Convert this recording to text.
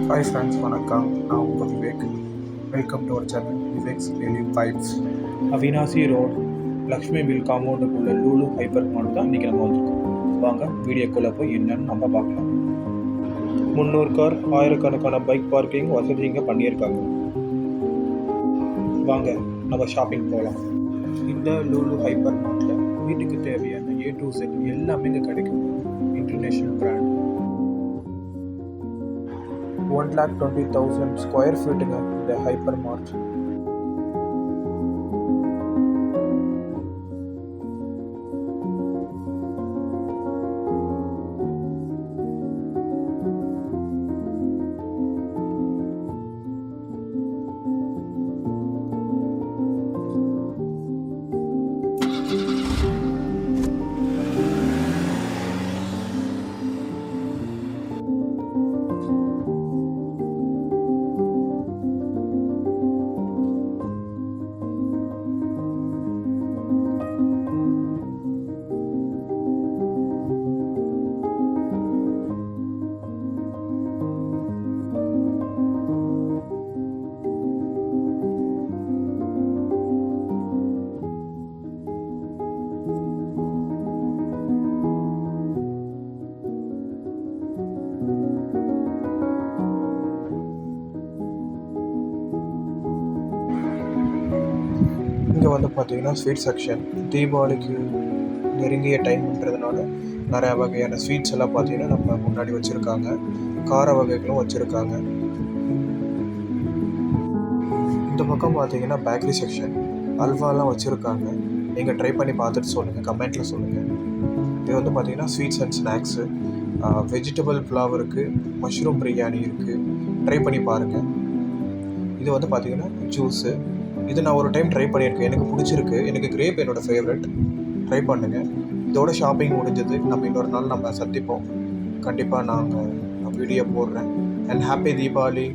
Hi friends, வணக்கம். நான் உங்கள் Vivek. Welcome to our channel Vivek's daily bites. Avinashi road Lakshmi வில் காம்பவுண்டுக்குள்ள லூலு ஹைப்பர் மார்ட் தான் இன்றைக்கி நம்ம வந்திருக்கோம். வாங்க வீடியோக்குள்ளே போய் என்னன்னு நம்ம பார்க்கலாம். 300 கார், ஆயிரக்கணக்கான பைக் பார்க்கிங் வசதி இங்கே பண்ணியிருக்காங்க. வாங்க நம்ம ஷாப்பிங் போகலாம். இந்த லூலு ஹைப்பர் மார்ட்டில் வீட்டுக்கு தேவையான A to Z எல்லாமே இங்கே கிடைக்கும். International brand. 1,20,000 ஸ்கொயர் ஃபீட்டுங்க இந்த ஹைப்பர் மார்ட். இங்கே வந்து பார்த்தீங்கன்னா ஸ்வீட் செக்ஷன். தீபாவளிக்கு நெருங்கிய டைம்ன்றதுனால நிறையா வகையான ஸ்வீட்ஸ் எல்லாம் பார்த்தீங்கன்னா நம்ம முன்னாடி வச்சுருக்காங்க. கார வகைகளும் வச்சுருக்காங்க. இந்த பக்கம் பார்த்தீங்கன்னா பேக்கரி செக்ஷன். அல்வாலாம் வச்சுருக்காங்க. நீங்கள் ட்ரை பண்ணி பார்த்துட்டு சொல்லுங்கள், கமெண்ட்டில் சொல்லுங்கள். இது வந்து பார்த்தீங்கன்னா sweets and snacks. Vegetable pulao இருக்குது, மஷ்ரூம் பிரியாணி இருக்குது. ட்ரை பண்ணி பாருங்கள். இது வந்து பார்த்தீங்கன்னா ஜூஸு. இது நான் ஒரு டைம் ட்ரை பண்ணியிருக்கேன், எனக்கு பிடிச்சிருக்கு. எனக்கு கிரேப் என்னோடய ஃபேவரட். ட்ரை பண்ணுங்கள். இதோட ஷாப்பிங் முடிஞ்சது. நம்ம இன்னொரு நாள் நம்ம சந்திப்போம். கண்டிப்பாக நாங்கள் வீடியோ போடுறேன். And happy Deepavali.